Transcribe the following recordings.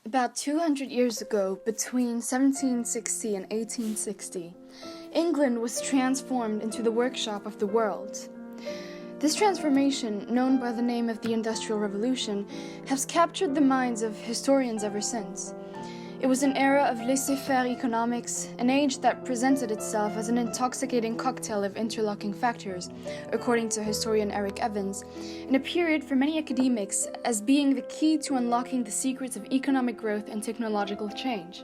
About 200 years ago, between 1760 and 1860, England was transformed into the workshop of the world. This transformation, known by the name of the Industrial Revolution, has captured the minds of historians ever since. It was an era of laissez-faire economics, an age that presented itself as an intoxicating cocktail of interlocking factors, according to historian Eric Evans, and a period for many academics as being the key to unlocking the secrets of economic growth and technological change.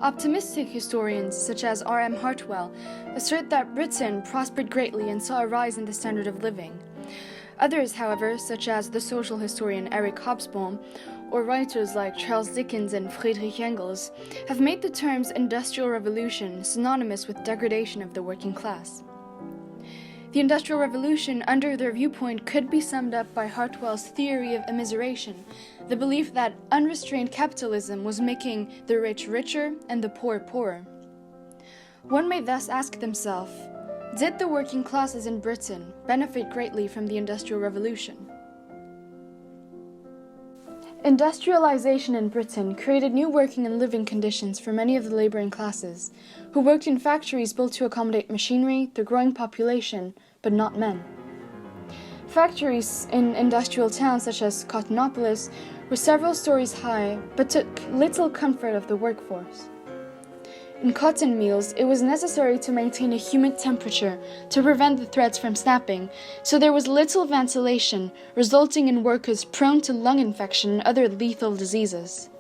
Optimistic historians, such as R.M. Hartwell, assert that Britain prospered greatly and saw a rise in the standard of living. Others, however, such as the social historian Eric Hobsbawm, or writers like Charles Dickens and Friedrich Engels, have made the terms Industrial Revolution synonymous with degradation of the working class. The Industrial Revolution, under their viewpoint, could be summed up by Hartwell's theory of immiseration, the belief that unrestrained capitalism was making the rich richer and the poor poorer. One may thus ask themselves, did the working classes in Britain benefit greatly from the Industrial Revolution? Industrialization in Britain created new working and living conditions for many of the laboring classes, who worked in factories built to accommodate machinery, the growing population, but not men. Factories in industrial towns such as Cottonopolis were several stories high, but took little comfort of the workforce. In cotton mills, it was necessary to maintain a humid temperature to prevent the threads from snapping, so there was little ventilation, resulting in workers prone to lung infection and other lethal diseases.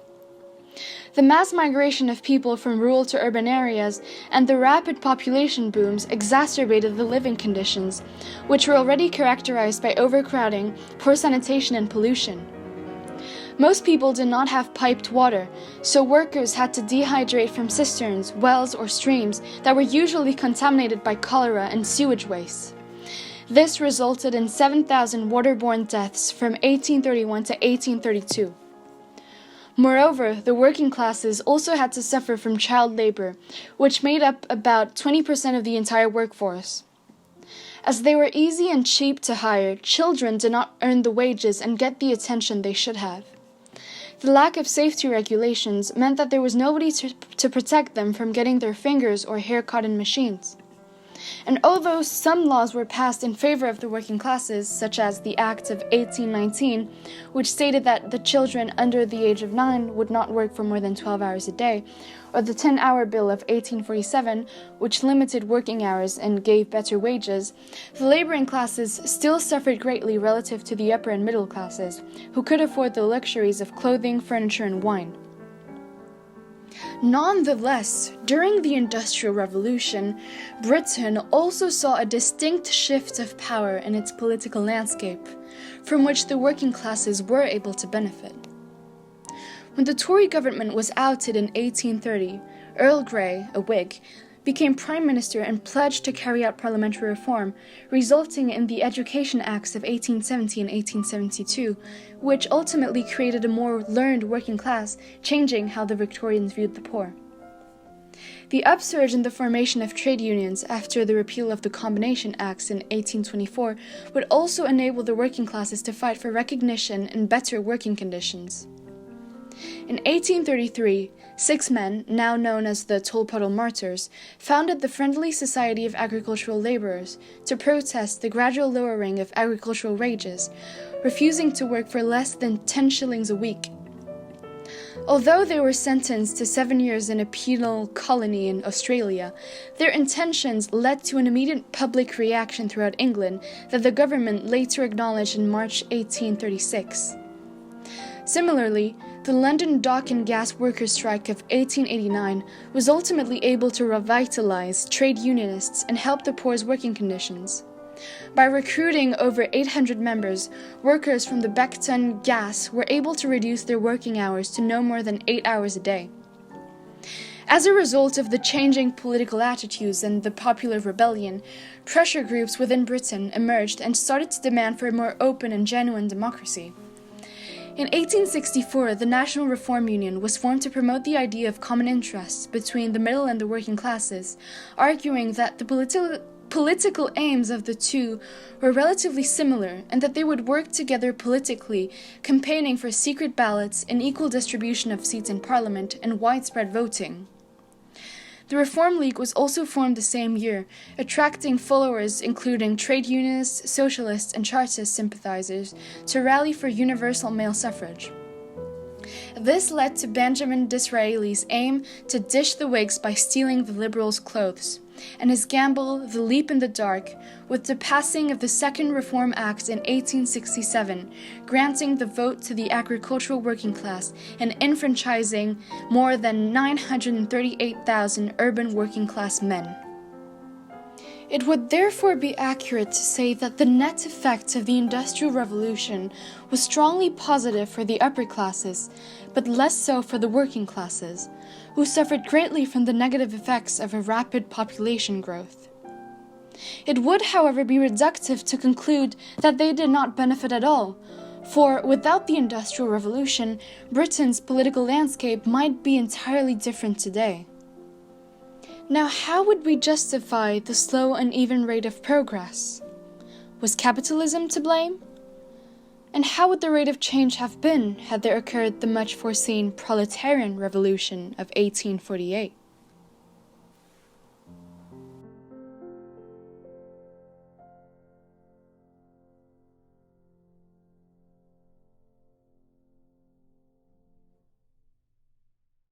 The mass migration of people from rural to urban areas and the rapid population booms exacerbated the living conditions, which were already characterized by overcrowding, poor sanitation, and pollution. Most people did not have piped water, so workers had to dehydrate from cisterns, wells, or streams that were usually contaminated by cholera and sewage waste. This resulted in 7,000 waterborne deaths from 1831 to 1832. Moreover, the working classes also had to suffer from child labor, which made up about 20% of the entire workforce. As they were easy and cheap to hire, children did not earn the wages and get the attention they should have. The lack of safety regulations meant that there was nobody to protect them from getting their fingers or hair caught in machines. And although some laws were passed in favor of the working classes, such as the Act of 1819, which stated that the children under the age of 9 would not work for more than 12 hours a day, or the 10-hour Bill of 1847, which limited working hours and gave better wages, the laboring classes still suffered greatly relative to the upper and middle classes, who could afford the luxuries of clothing, furniture, and wine. Nonetheless, during the Industrial Revolution, Britain also saw a distinct shift of power in its political landscape, from which the working classes were able to benefit. When the Tory government was ousted in 1830, Earl Grey, a Whig, became Prime Minister and pledged to carry out parliamentary reform, resulting in the Education Acts of 1870 and 1872, which ultimately created a more learned working class, changing how the Victorians viewed the poor. The upsurge in the formation of trade unions after the repeal of the Combination Acts in 1824 would also enable the working classes to fight for recognition and better working conditions. In 1833, 6 men, now known as the Tolpuddle Martyrs, founded the Friendly Society of Agricultural Laborers to protest the gradual lowering of agricultural wages, refusing to work for less than 10 shillings a week. Although they were sentenced to 7 years in a penal colony in Australia, their intentions led to an immediate public reaction throughout England that the government later acknowledged in March 1836. Similarly, the London Dock and Gas Workers' Strike of 1889 was ultimately able to revitalize trade unionists and help the poor's working conditions. By recruiting over 800 members, workers from the Beckton Gas were able to reduce their working hours to no more than 8 hours a day. As a result of the changing political attitudes and the popular rebellion, pressure groups within Britain emerged and started to demand for a more open and genuine democracy. In 1864, the National Reform Union was formed to promote the idea of common interests between the middle and the working classes, arguing that the political aims of the two were relatively similar, and that they would work together politically, campaigning for secret ballots, an equal distribution of seats in Parliament, and widespread voting. The Reform League was also formed the same year, attracting followers including trade unionists, socialists, and Chartist sympathizers to rally for universal male suffrage. This led to Benjamin Disraeli's aim to dish the Whigs by stealing the Liberals' clothes, and his gamble, the leap in the dark, with the passing of the Second Reform Act in 1867, granting the vote to the agricultural working class and enfranchising more than 938,000 urban working class men. It would therefore be accurate to say that the net effect of the Industrial Revolution was strongly positive for the upper classes, but less so for the working classes, who suffered greatly from the negative effects of a rapid population growth. It would, however, be reductive to conclude that they did not benefit at all, for without the Industrial Revolution, Britain's political landscape might be entirely different today. Now, how would we justify the slow, uneven rate of progress? Was capitalism to blame? And how would the rate of change have been had there occurred the much foreseen proletarian revolution of 1848?